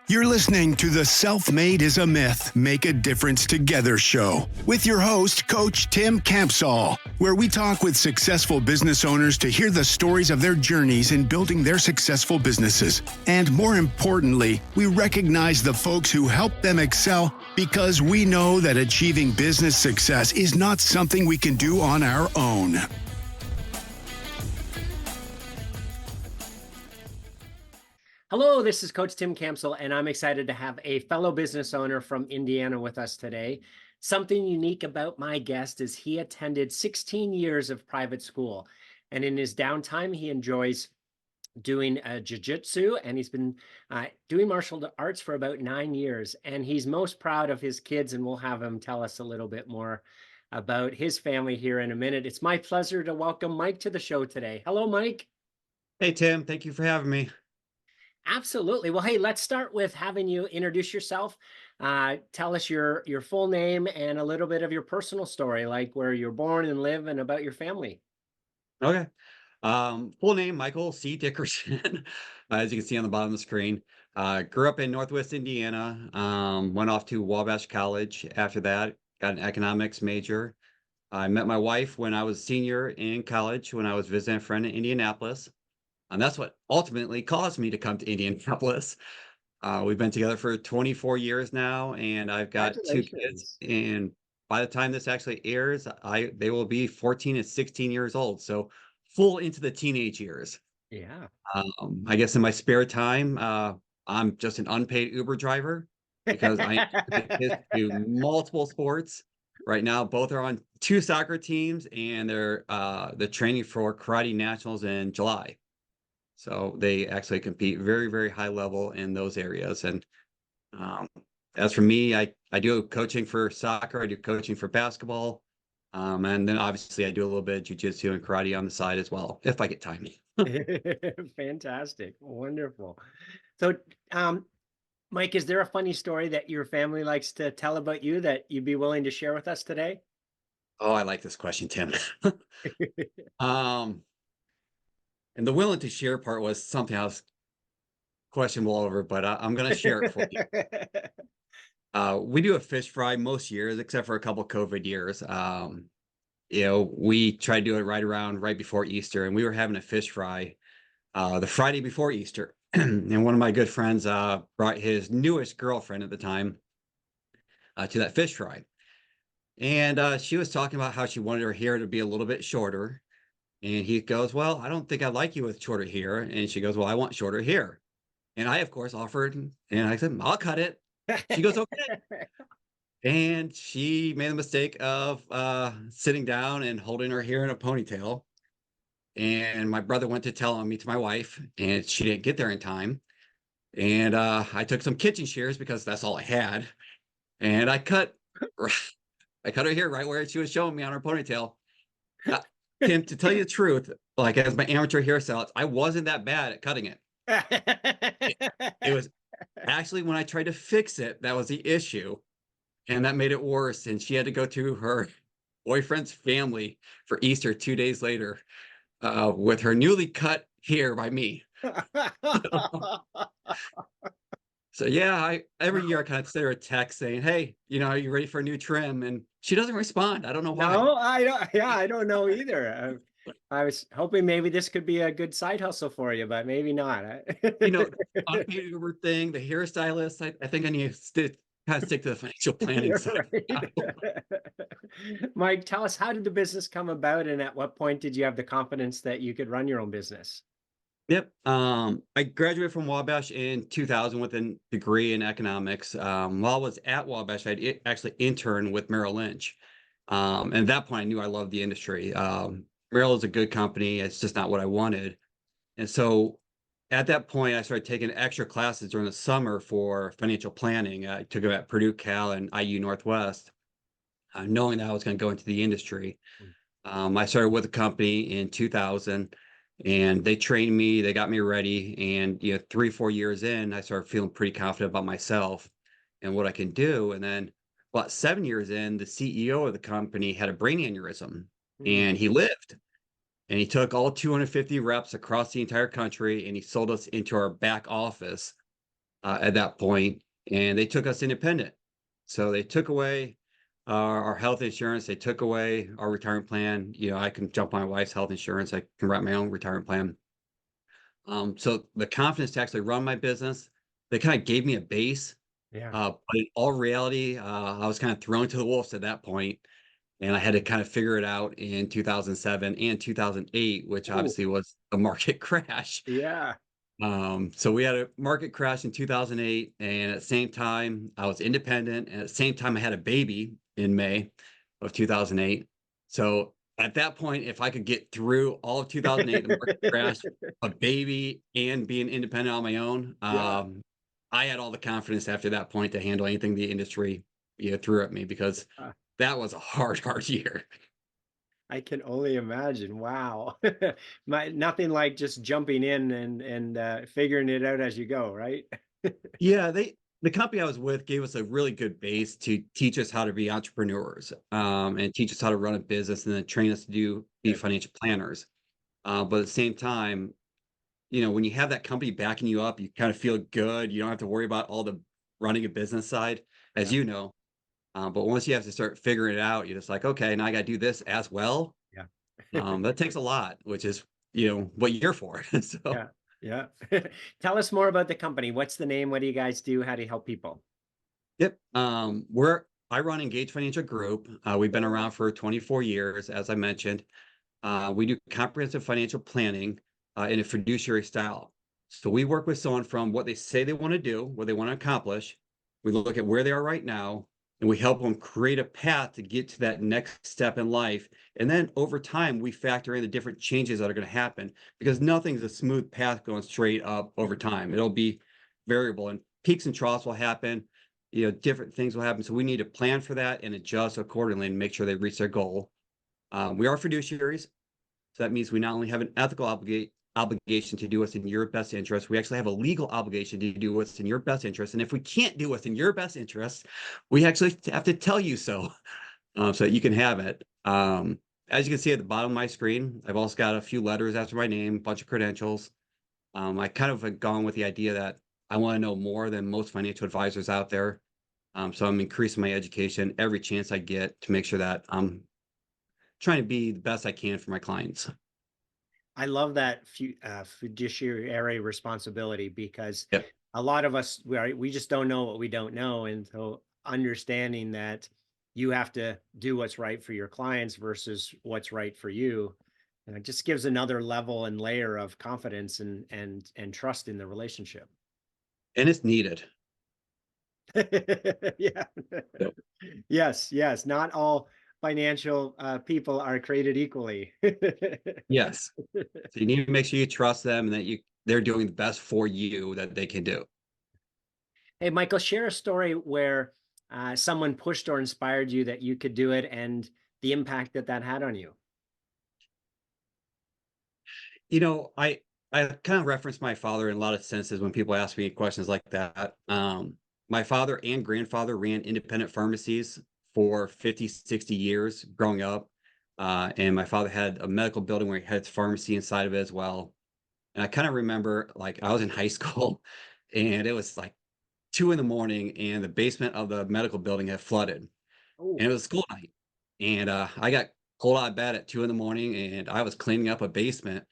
You're listening to the Self-Made is a Myth, Make a Difference Together show with your host, Coach Tim Campsall, where we talk with successful business owners to hear the stories of their journeys in building their successful businesses. And more importantly, we recognize the folks who help them excel because we know that achieving business success is not something we can do on our own. Hello, this is Coach Tim Campsall, and I'm excited to have a fellow business owner from Indiana with us today. Something unique about my guest is he attended 16 years of private school, and in his downtime, he enjoys doing jiu-jitsu, and he's been doing martial arts for about 9 years, and he's most proud of his kids, and we'll have him tell us a little bit more about his family here in a minute. It's my pleasure to welcome Mike to the show today. Hello, Mike. Hey, Tim. Thank you for having me. Absolutely. Well, hey, let's start with having you introduce yourself. Tell us your full name and a little bit of your personal story, like where you're born and live and about your family. Okay. Full name, Michael C. Dickerson, as you can see on the bottom of the screen. Grew up in Northwest Indiana, went off to Wabash College after that, got an economics major. I met my wife when I was a senior in college when I was visiting a friend in Indianapolis. And that's what ultimately caused me to come to Indianapolis. We've been together for 24 years now, and I've got 2 kids. And by the time this actually airs, they will be 14 and 16 years old. So full into the teenage years. Yeah. I guess in my spare time, I'm just an unpaid Uber driver because I do multiple sports. Right now, both are on 2 soccer teams, and they're training for karate nationals in July. So they actually compete very, very high level in those areas. And as for me, I do coaching for soccer. I do coaching for basketball. And then obviously I do a little bit of jiu-jitsu and karate on the side as well, if I get time. Fantastic. Wonderful. So, Mike, is there a funny story that your family likes to tell about you that you'd be willing to share with us today? Oh, I like this question, Tim. And the willing to share part was something I was questionable over, but I'm going to share it for you. We do a fish fry most years, except for a couple COVID years. We try to do it right before Easter, and we were having a fish fry the Friday before Easter. And one of my good friends brought his newest girlfriend at the time to that fish fry. And she was talking about how she wanted her hair to be a little bit shorter. And he goes, well, I don't think I like you with shorter hair. And she goes, well, I want shorter hair. And I, of course, offered, and I said, I'll cut it. She goes, okay. And she made the mistake of sitting down and holding her hair in a ponytail. And my brother went to tell on me to my wife, and she didn't get there in time. And I took some kitchen shears because that's all I had. And I cut her hair right where she was showing me on her ponytail. Tim, to tell you the truth, like as my amateur hairstylist, I wasn't that bad at cutting it. It was actually when I tried to fix it, that was the issue. And that made it worse. And she had to go to her boyfriend's family for Easter 2 days later with her newly cut hair by me. So yeah, every year I kind of send her a text saying, hey, are you ready for a new trim? And she doesn't respond. I don't know why. No, I don't. Yeah, I don't know either. I was hoping maybe this could be a good side hustle for you, but maybe not. Unpaid Uber thing, the hairstylist. I think I need to kind of stick to the financial planning side. Mike, tell us, how did the business come about, and at what point did you have the confidence that you could run your own business? Yep. I graduated from Wabash in 2000 with a degree in economics. While I was at Wabash, I actually interned with Merrill Lynch. And at that point, I knew I loved the industry. Merrill is a good company. It's just not what I wanted. And so at that point, I started taking extra classes during the summer for financial planning. I took it at Purdue Cal and IU Northwest, knowing that I was going to go into the industry. I started with the company in 2000. And they trained me, they got me ready. And 3-4 years in, I started feeling pretty confident about myself and what I can do. And then about 7 years in, the CEO of the company had a brain aneurysm and he lived. And he took all 250 reps across the entire country and he sold us into our back office. at that point, and they took us independent. So they took away our health insurance. They took away our retirement plan. I can jump on my wife's health insurance. I can write my own retirement plan. So the confidence to actually run my business, they kind of gave me a base. Yeah. But in all reality, I was kind of thrown to the wolves at that point, and I had to kind of figure it out in 2007 and 2008, which Oh, obviously was a market crash. yeah. So we had a market crash in 2008, and at the same time, I was independent, and at the same time, I had a baby in May of 2008. So at that point, if I could get through all of 2008, the market crash, a baby, and being independent on my own, Yeah. I had all the confidence after that point to handle anything the industry threw at me, because Uh, that was a hard year. I can only imagine. Wow. Nothing like just jumping in and figuring it out as you go, right? Yeah, the company I was with gave us a really good base to teach us how to be entrepreneurs, and teach us how to run a business, and then train us to be Good. financial planners. But at the same time, when you have that company backing you up, you kind of feel good. You don't have to worry about all the running a business side, as Yeah. you know. But once you have to start figuring it out, you're just like, okay, now I got to do this as well. Yeah. That takes a lot, which is what you're for. So. Yeah. Yeah. Tell us more about the company. What's the name? What do you guys do? How do you help people? Yep. I run Engage Financial Group. We've been around for 24 years, as I mentioned. We do comprehensive financial planning in a fiduciary style. So we work with someone from what they say they want to do, what they want to accomplish. We look at where they are right now, and we help them create a path to get to that next step in life. And then over time, we factor in the different changes that are going to happen, because nothing's a smooth path going straight up over time. It'll be variable, and peaks and troughs will happen. Different things will happen. So we need to plan for that and adjust accordingly and make sure they reach their goal. We are fiduciaries. So that means we not only have an ethical obligation to do what's in your best interest, we actually have a legal obligation to do what's in your best interest. And if we can't do what's in your best interest, we actually have to tell you so, so that you can have it. As you can see at the bottom of my screen, I've also got a few letters after my name, a bunch of credentials. I kind of have gone with the idea that I want to know more than most financial advisors out there. So I'm increasing my education every chance I get to make sure that I'm trying to be the best I can for my clients. I love that fiduciary responsibility, because Yep. a lot of us, we just don't know what we don't know. And so understanding that you have to do what's right for your clients versus what's right for you, it just gives another level and layer of confidence and trust in the relationship. And it's needed. Yeah. Yep. Yes, yes. Not all financial people are created equally. Yes. So you need to make sure you trust them and that they're doing the best for you that they can do. Hey, Michael, share a story where someone pushed or inspired you that you could do it, and the impact that that had on you. I kind of reference my father in a lot of senses when people ask me questions like that. My father and grandfather ran independent pharmacies for 50, 60 years growing up. And my father had a medical building where he had his pharmacy inside of it as well. And I kind of remember, like, I was in high school and it was like 2 a.m. and the basement of the medical building had flooded, Oh, and it was school night. And I got pulled out of bed at 2 a.m. and I was cleaning up a basement,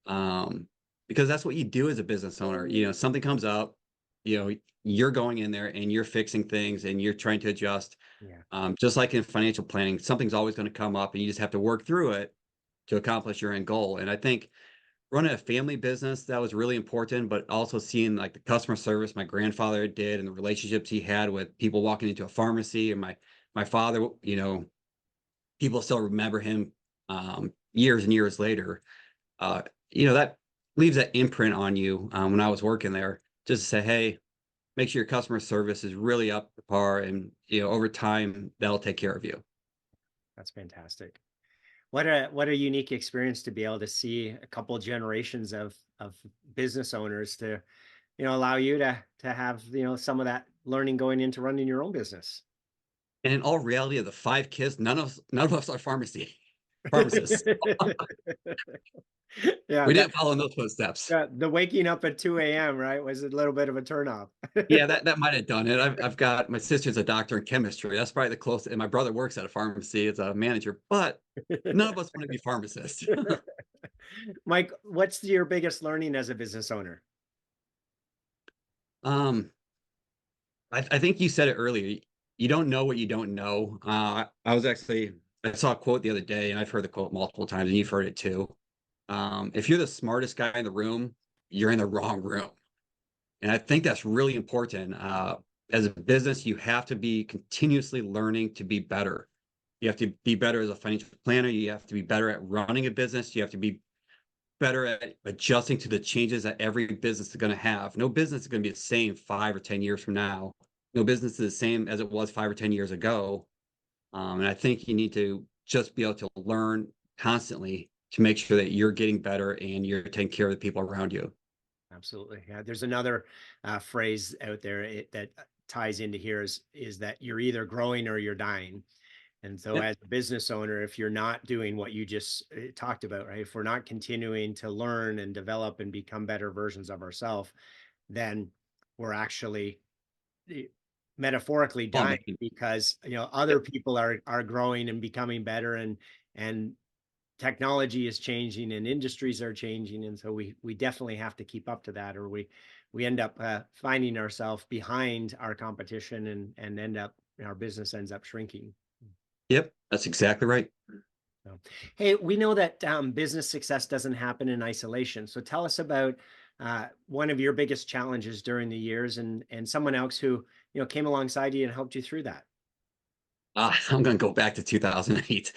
um, because that's what you do as a business owner. Something comes up, you're going in there and you're fixing things and you're trying to adjust. yeah. Just like in financial planning, something's always going to come up and you just have to work through it to accomplish your end goal. And I think running a family business, that was really important, but also seeing like the customer service my grandfather did and the relationships he had with people walking into a pharmacy, and my father, people still remember him years and years later. That leaves that imprint on you. When I was working there, just to say, hey, make sure your customer service is really up to par, and over time that'll take care of you. That's fantastic. What a unique experience to be able to see a couple generations of business owners to, allow you to have, some of that learning going into running your own business. And in all reality, of the 5 kids, none of us are pharmacy. pharmacists. Yeah, We that didn't follow in those footsteps. the waking up at 2 a.m., right, was a little bit of a turnoff. Yeah, that might have done it. I've got my sister's a doctor in chemistry. That's probably the closest. And my brother works at a pharmacy as a manager, but none of us want to be pharmacists. Mike, what's your biggest learning as a business owner? um, I think you said it earlier. You don't know what you don't know. I saw a quote the other day, and I've heard the quote multiple times, and you've heard it too. If you're the smartest guy in the room, you're in the wrong room. And I think that's really important. As a business, you have to be continuously learning to be better. You have to be better as a financial planner. You have to be better at running a business. You have to be better at adjusting to the changes that every business is going to have. No business is going to be the same 5 or 10 years from now. No business is the same as it was 5 or 10 years ago. And I think you need to just be able to learn constantly to make sure that you're getting better and you're taking care of the people around you. Absolutely. Yeah. There's another phrase out there that ties into here is that you're either growing or you're dying. And so Yep. as a business owner, if you're not doing what you just talked about, right? If we're not continuing to learn and develop and become better versions of ourselves, then we're actually eh, metaphorically dying Plummeting. because other Yep. people are growing and becoming better, and technology is changing and industries are changing, and so we definitely have to keep up to that, or we end up finding ourselves behind our competition, and end up our business ends up shrinking. Yep. That's exactly right. So, hey, we know that business success doesn't happen in isolation. So tell us about one of your biggest challenges during the years, and someone else who came alongside you and helped you through that. I'm going to go back to 2008.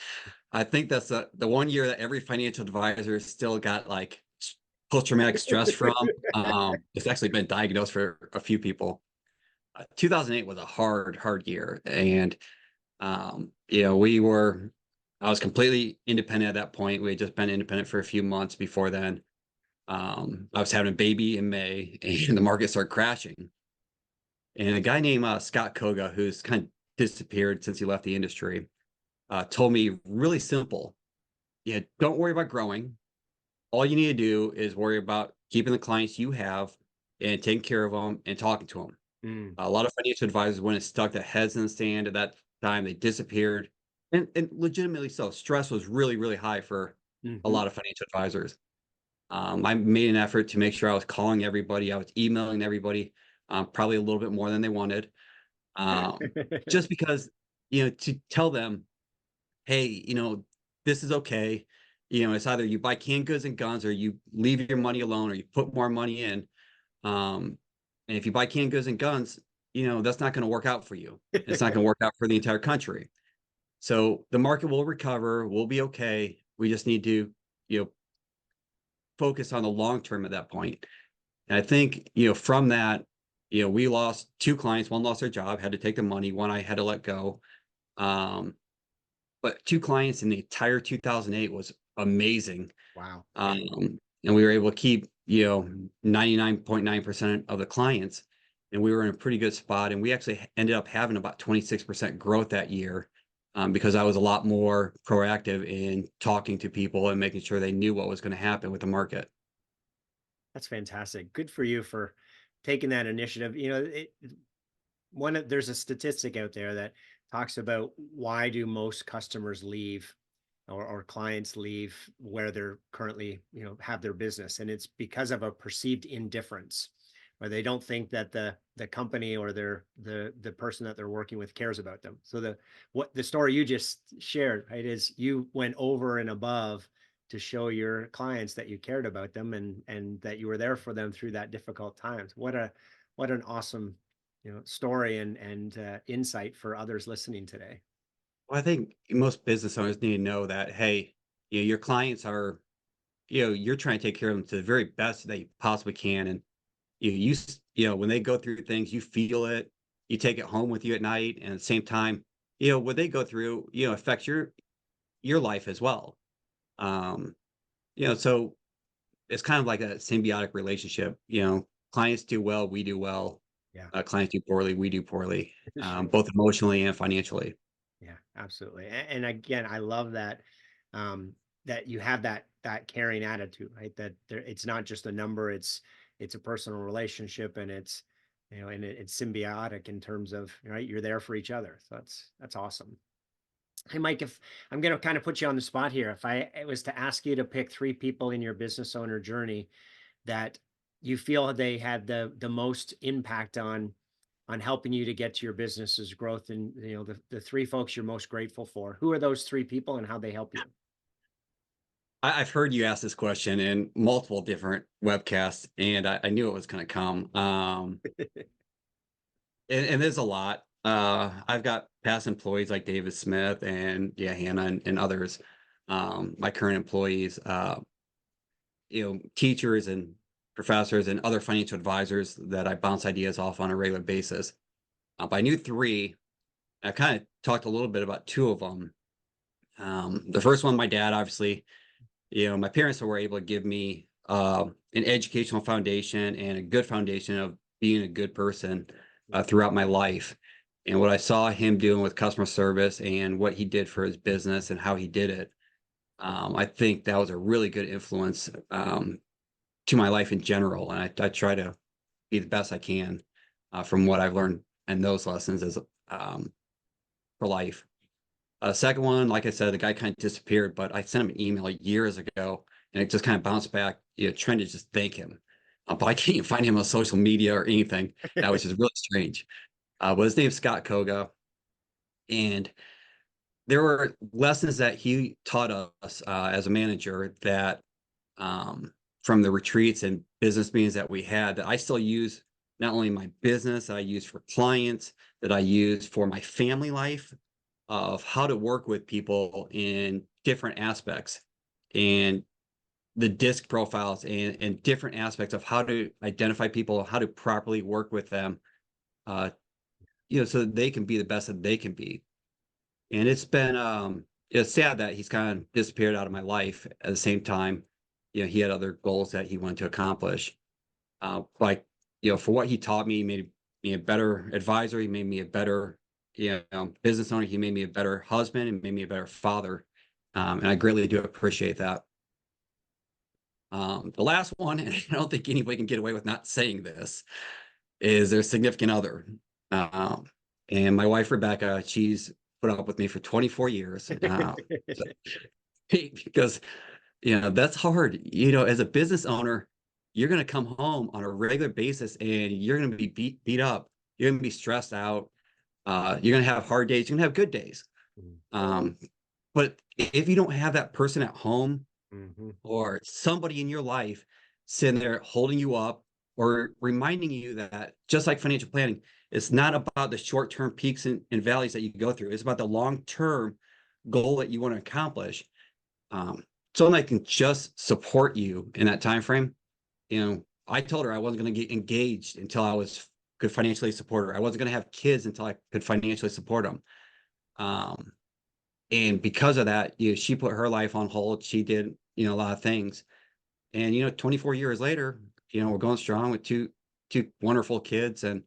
I think that's the one year that every financial advisor still got like post-traumatic stress from. It's actually been diagnosed for a few people. 2008 was a hard year. And, I was completely independent at that point. We had just been independent for a few months before then. I was having a baby in May and the market started crashing. And a guy named Scott Koga, who's kind of disappeared since he left the industry, told me really simple. Yeah, don't worry about growing. All you need to do is worry about keeping the clients you have and taking care of them and talking to them. Mm. A lot of financial advisors went and stuck their heads in the sand at that time. They disappeared. And legitimately so. Stress was really, really high for a Mhm. lot of financial advisors. I made an effort to make sure I was calling everybody. I was emailing everybody, probably a little bit more than they wanted. Just because, to tell them, hey, this is okay. It's either you buy canned goods and guns or you leave your money alone or you put more money in. And if you buy canned goods and guns, that's not going to work out for you. It's not going to work out for the entire country. So the market will recover. We'll be okay. We just need to, focus on the long term at that point. And I think, from that, we lost 2 clients. One lost their job, had to take the money. One I had to let go. But 2 clients in the entire 2008 was amazing. Wow. And we were able to keep, 99.9% of the clients, and we were in a pretty good spot. And we actually ended up having about 26% growth that year, because I was a lot more proactive in talking to people and making sure they knew what was going to happen with the market. That's fantastic. Good for you for taking that initiative. There's a statistic out there that talks about why do most customers leave, or clients leave where they're currently, have their business, and it's because of a perceived indifference, where they don't think that the company or the person that they're working with cares about them. So the story you just shared, right, is you went over and above to show your clients that you cared about them, and that you were there for them through that difficult times. What an awesome story and insight for others listening today. Well, I think most business owners need to know that, hey, your clients are, you're trying to take care of them to the very best that you possibly can. And when they go through things, you feel it, you take it home with you at night. And at the same time, what they go through, affects your life as well. Um, so it's kind of like a symbiotic relationship. Clients do well, we do well. Yeah. Clients do poorly, we do poorly, Sure. both emotionally and financially. Yeah, absolutely. And again, I love that that you have that caring attitude, right? That it's not just a number, it's a personal relationship, and it's, and it's symbiotic in terms of, right, you're there for each other. So that's awesome. Hey, Mike, if I'm going to kind of put you on the spot here, if I was to ask you to pick three people in your business owner journey that you feel they had the most impact on helping you to get to your business's growth, and the three folks you're most grateful for, who are those three people and how they help you? I've heard you ask this question in multiple different webcasts, and I knew it was going to come. And there's a lot. I've got past employees like David Smith and Hannah and others. My current employees, teachers and professors and other financial advisors that I bounce ideas off on a regular basis. But I knew three. I kind of talked a little bit about two of them. The first one, my dad, obviously. My parents were able to give me an educational foundation and a good foundation of being a good person throughout my life. And what I saw him doing with customer service and what he did for his business and how he did it, I think that was a really good influence to my life in general. And I try to be the best I can from what I've learned and those lessons as for life. Second one, like I said, the guy kind of disappeared, but I sent him an email years ago, and it just kind of bounced back, trying to just thank him. But I can't find him on social media or anything. That was just really strange. But his name's Scott Koga, and there were lessons that he taught us as a manager that from the retreats and business meetings that we had that I still use not only in my business, that I use for clients, that I use for my family life, of how to work with people in different aspects and the disc profiles and different aspects of how to identify people, how to properly work with them, so that they can be the best that they can be. And it's been, it's sad that he's kind of disappeared out of my life. At the same time, he had other goals that he wanted to accomplish. Like, for what he taught me, he made me a better advisor. He made me a better business owner. He made me a better husband and made me a better father. And I greatly do appreciate that. The last one, and I don't think anybody can get away with not saying this, is their significant other. And my wife, Rebecca, she's put up with me for 24 years. Because, that's hard. As a business owner, you're going to come home on a regular basis and you're going to be beat up. You're going to be stressed out. You're going to have hard days. You're going to have good days. But if you don't have that person at home or somebody in your life sitting there holding you up or reminding you that, just like financial planning, it's not about the short-term peaks and valleys that you go through. It's about the long-term goal that you want to accomplish. Someone that can just support you in that time frame. I told her I wasn't going to get engaged until I could financially support her. I wasn't going to have kids until I could financially support them. And because of that, she put her life on hold. She did, a lot of things. And, 24 years later, we're going strong with two wonderful kids. And,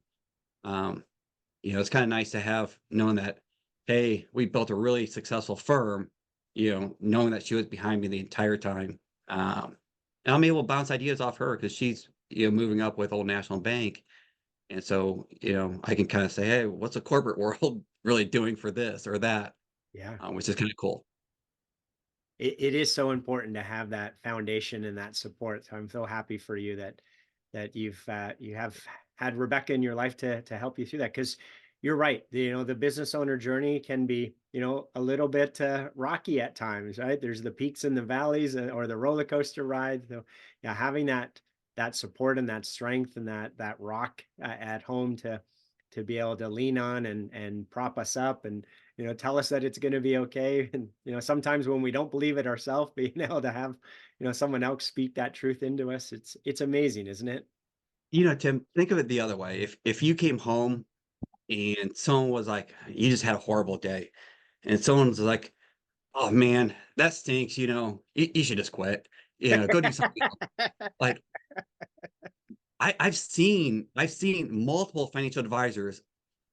it's kind of nice to have known that, hey, we built a really successful firm, knowing that she was behind me the entire time. And I'm able to bounce ideas off her because she's, moving up with Old National Bank. And so, I can kind of say, hey, what's the corporate world really doing for this or that? Yeah. Which is kind of cool. It is so important to have that foundation and that support. So I'm so happy for you that you have had Rebecca in your life to help you through that. Because you're right, the business owner journey can be, a little bit rocky at times, right? There's the peaks and the valleys, or the roller coaster ride. So yeah, having that support and that strength and that rock at home to be able to lean on and prop us up and tell us that it's going to be okay. And sometimes when we don't believe it ourselves, being able to have someone else speak that truth into us, it's amazing, isn't it? Tim, think of it the other way. If you came home and someone was like, you just had a horrible day, and someone's like, oh man, that stinks, you should just quit, go do something else. Like, I've seen multiple financial advisors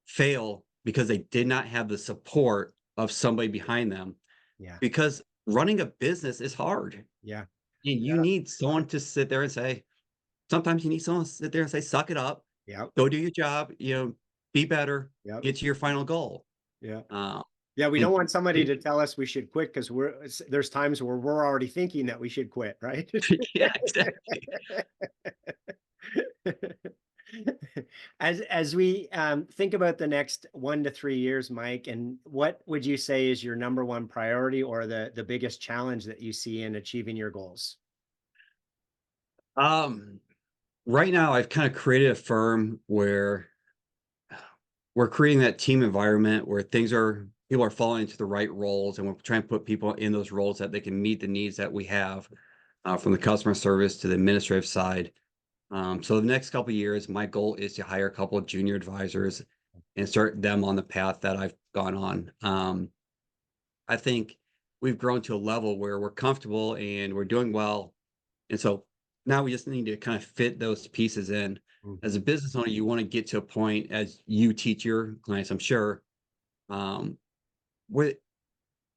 fail because they did not have the support of somebody behind them. Yeah. Because running a business is hard. Yeah. And you need someone to sit there and say, sometimes you need someone to sit there and say, suck it up, Yeah. go do your job, be better, Yep. get to your final goal. Yeah. Uh, Yeah. We and don't want somebody to tell us we should quit because there's times where we're already thinking that we should quit, right? yeah, exactly. As we think about the next 1 to 3 years, Mike, and what would you say is your number one priority or the biggest challenge that you see in achieving your goals? Um, right now I've kind of created a firm where we're creating that team environment where people are falling into the right roles, and we're trying to put people in those roles that they can meet the needs that we have, from the customer service to the administrative side. So the next couple of years, my goal is to hire a couple of junior advisors and start them on the path that I've gone on. I think we've grown to a level where we're comfortable and we're doing well. And so now we just need to kind of fit those pieces in. As a Mhm. business owner, you want to get to a point, as you teach your clients, I'm sure, um, where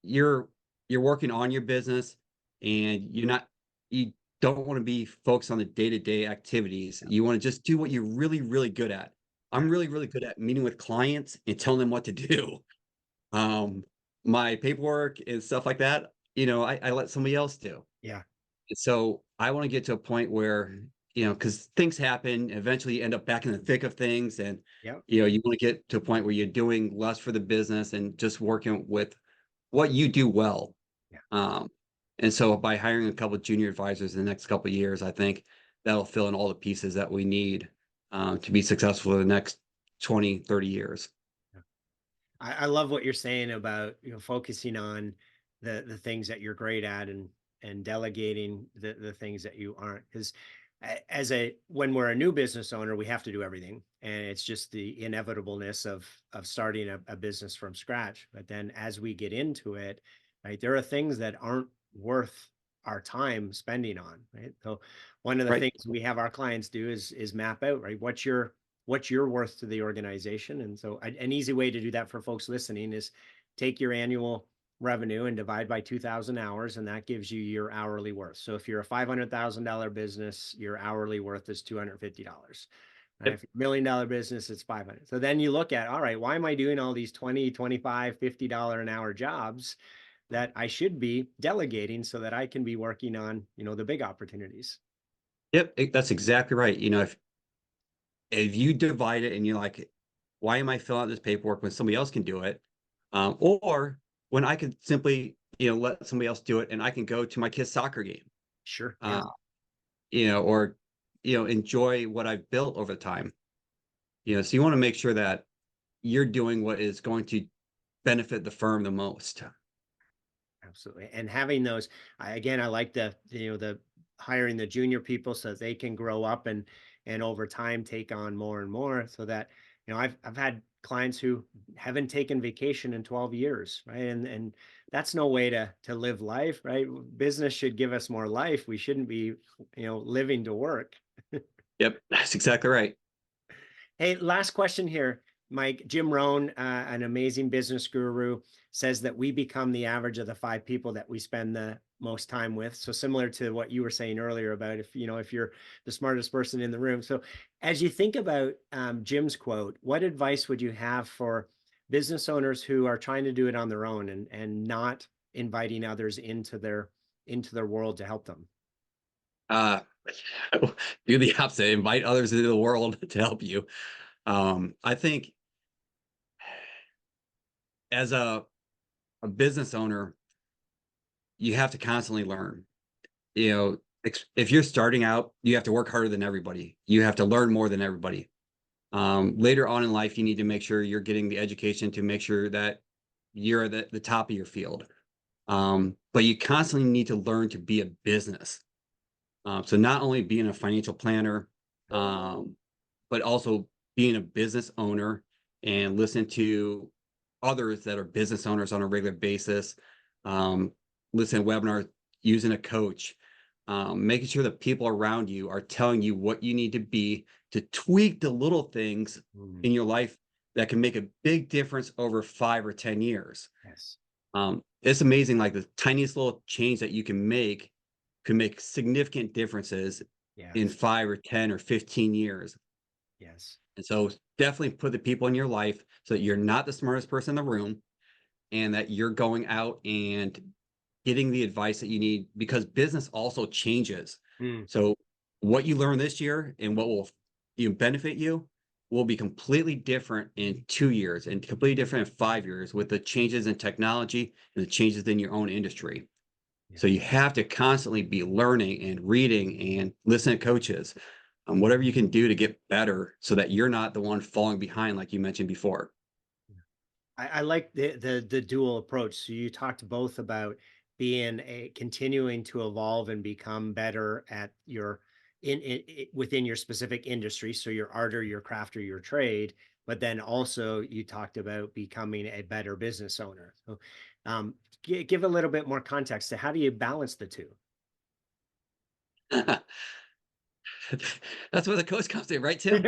you're you're working on your business, and you don't want to be focused on the day-to-day activities. You want to just do what you're really, really good at. Yeah. I'm really, really good at meeting with clients and telling them what to do. Um, my paperwork and stuff like that, I let somebody else do. Yeah. So I want to get to a point where, because things happen, eventually you end up back in the thick of things. And, Yeah. you want to get to a point where you're doing less for the business and just working with what you do well. Yeah. Um, and so by hiring a couple of junior advisors in the next couple of years, I think that'll fill in all the pieces that we need, to be successful in the next 20, 30 years. I love what you're saying about, focusing on the things that you're great at and delegating the things that you aren't. Because when we're a new business owner, we have to do everything. And it's just the inevitableness of starting a business from scratch. But then as we get into it, right, there are things that aren't worth our time spending on, right? So one of the Right. things we have our clients do is map out, right? What's your worth to the organization. And so an easy way to do that for folks listening is take your annual revenue and divide by 2,000 hours, and that gives you your hourly worth. So if you're a $500,000 business, your hourly worth is $250. Right? Yep. If you're $1 million business, it's 500. So then you look at, all right, why am I doing all these 20, 25, $50 an hour jobs that I should be delegating so that I can be working on, the big opportunities? Yep. That's exactly right. If you divide it and you're like, why am I filling out this paperwork when somebody else can do it? Or when I could simply, let somebody else do it, and I can go to my kid's soccer game, Sure. Yeah. uh, or, enjoy what I've built over time. So you want to make sure that you're doing what is going to benefit the firm the most. Absolutely. And having those, again, I like the hiring the junior people so that they can grow up and over time take on more and more so that, I've had clients who haven't taken vacation in 12 years, right? And that's no way to live life, right? Business should give us more life. We shouldn't be, living to work. Yep, that's exactly right. Hey, last question here, Mike. Jim Rohn, an amazing business guru, says that we become the average of the 5 people that we spend the most time with. So similar to what you were saying earlier about if you're the smartest person in the room. So as you think about Jim's quote, what advice would you have for business owners who are trying to do it on their own and not inviting others into their world to help them? Uh, do the opposite, invite others into the world to help you. I think as a business owner, you have to constantly learn. If you're starting out, you have to work harder than everybody. You have to learn more than everybody. Later on in life, you need to make sure you're getting the education to make sure that you're at the top of your field. But you constantly need to learn to be a business. So not only being a financial planner, but also being a business owner and listen to others that are business owners on a regular basis. Listen to webinars, using a coach, making sure that people around you are telling you what you need to be to tweak the little things Mhm. in your life that can make a big difference over 5 or 10 years. Yes. It's amazing, like the tiniest little change that you can make could make significant differences Yeah. in 5 or 10 or 15 years. Yes. And so definitely put the people in your life so that you're not the smartest person in the room and that you're going out and getting the advice that you need, because business also changes. Mm. So what you learn this year and what will benefit you will be completely different in 2 years and completely different in 5 years with the changes in technology and the changes in your own industry. Yeah. So you have to constantly be learning and reading and listen to coaches, whatever you can do to get better so that you're not the one falling behind, like you mentioned before. I like the dual approach. So you talked both about being a continuing to evolve and become better at your within your specific industry, so your art or your craft or your trade, but then also you talked about becoming a better business owner. So um, give a little bit more context to how do you balance the two? That's where the coach comes in, right, Tim?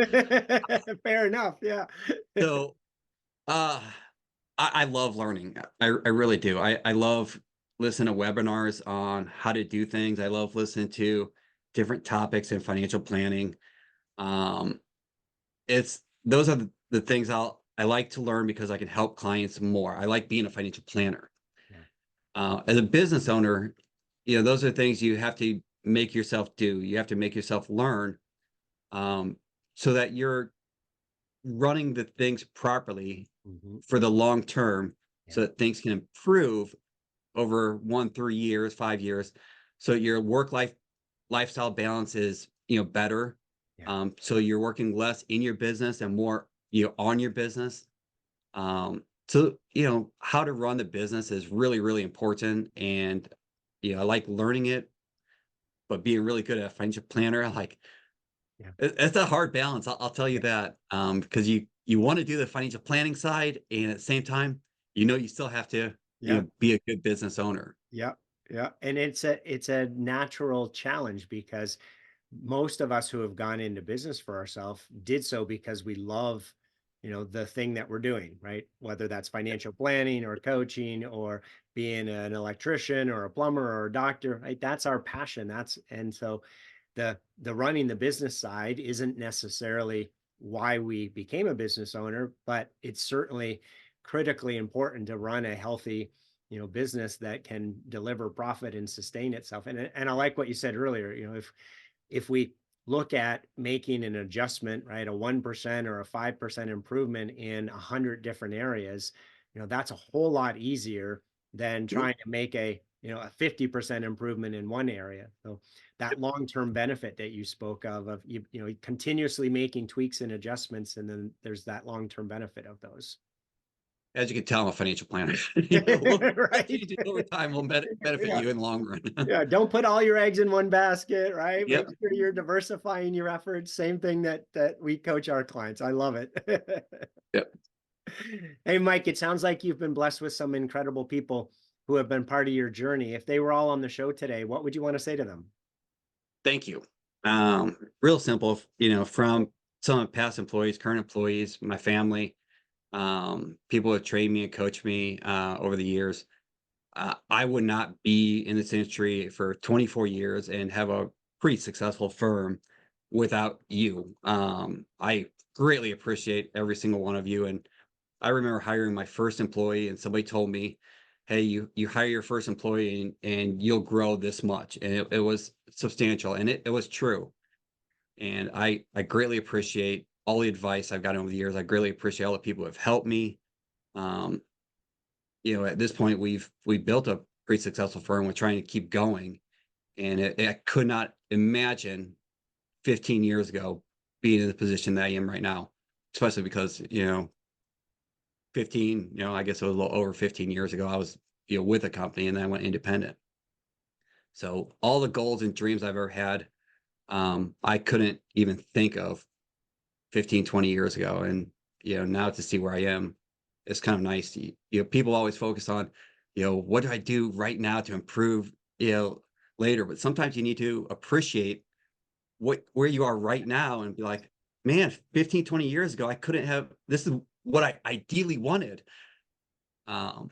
Fair enough. Yeah. So uh I love learning. I really do. I love listening to webinars on how to do things. I love listening to different topics in financial planning. Um, it's those are the things I like to learn because I can help clients more. I like being a financial planner. Yeah. As a business owner, those are things you have to make yourself do. You have to make yourself learn, um, so that you're running the things properly Mhm. for the long term, Yeah. so that things can improve over 1, 3 years, 5 years. So your lifestyle balance is, better. Yeah. So you're working less in your business and more, on your business. So, how to run the business is really, really important. And, I like learning it, but being really good at a financial planner, like Yeah. it's a hard balance. I'll tell you Yeah. that, because you want to do the financial planning side, and at the same time, you still have to, Yeah. be a good business owner. Yeah, yeah, and it's a natural challenge because most of us who have gone into business for ourselves did so because we love, the thing that we're doing, right? Whether that's financial planning or coaching or being an electrician or a plumber or a doctor, right? That's our passion. And so the running the business side isn't necessarily why we became a business owner, but it's certainly critically important to run a healthy business that can deliver profit and sustain itself. And I like what you said earlier, if we look at making an adjustment, right, a 1% or a 5% improvement in 100 different areas, that's a whole lot easier than Yep. trying to make a 50% improvement in one area. So that long-term benefit that you spoke of continuously making tweaks and adjustments, and then there's that long-term benefit of those. As you can tell, I'm a financial planner. Little Right. changes over time will benefit Yeah. you in the long run. Yeah, don't put all your eggs in one basket, right? Make Yep. sure you're diversifying your efforts. Same thing that we coach our clients. I love it. Yep. Hey, Mike, it sounds like you've been blessed with some incredible people who have been part of your journey. If they were all on the show today, what would you want to say to them? Thank you. Real simple, from some of past employees, current employees, my family, people who have trained me and coached me over the years. I would not be in this industry for 24 years and have a pretty successful firm without you. I greatly appreciate every single one of you. And I remember hiring my first employee, and somebody told me, "Hey, you hire your first employee and you'll grow this much," and it was substantial, and it was true. And I greatly appreciate all the advice I've gotten over the years. I greatly appreciate all the people who have helped me. Um, at this point, we built a pretty successful firm. We're trying to keep going, and I could not imagine 15 years ago being in the position that I am right now, especially because 15, I guess it was a little over 15 years ago, I was with a company and then I went independent. So all the goals and dreams I've ever had, I couldn't even think of 15, 20 years ago. And now to see where I am, it's kind of nice. People always focus on, what do I do right now to improve, later, but sometimes you need to appreciate where you are right now and be like, man, 15, 20 years ago, I couldn't have, this is what I ideally wanted. Um,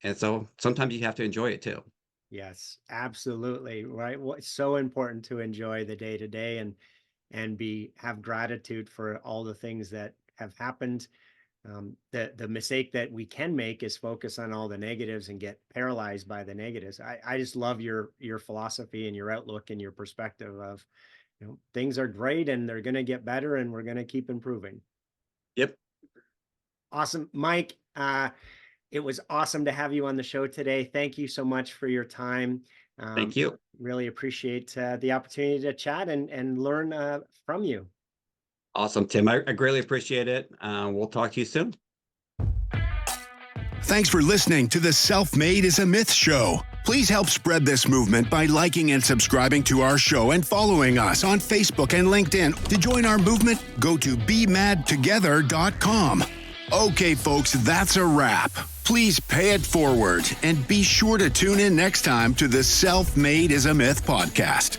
And so sometimes you have to enjoy it too. Yes, absolutely. Right. It's so important to enjoy the day to day and have gratitude for all the things that have happened. The mistake that we can make is focus on all the negatives and get paralyzed by the negatives. I just love your philosophy and your outlook and your perspective of, things are great and they're going to get better and we're going to keep improving. Yep. Awesome. Mike, it was awesome to have you on the show today. Thank you so much for your time. Thank you. Really appreciate the opportunity to chat and learn from you. Awesome, Tim. I greatly appreciate it. We'll talk to you soon. Thanks for listening to the Self-Made is a Myth show. Please help spread this movement by liking and subscribing to our show and following us on Facebook and LinkedIn. To join our movement, go to bemadtogether.com. Okay, folks, that's a wrap. Please pay it forward and be sure to tune in next time to the Self-Made is a Myth podcast.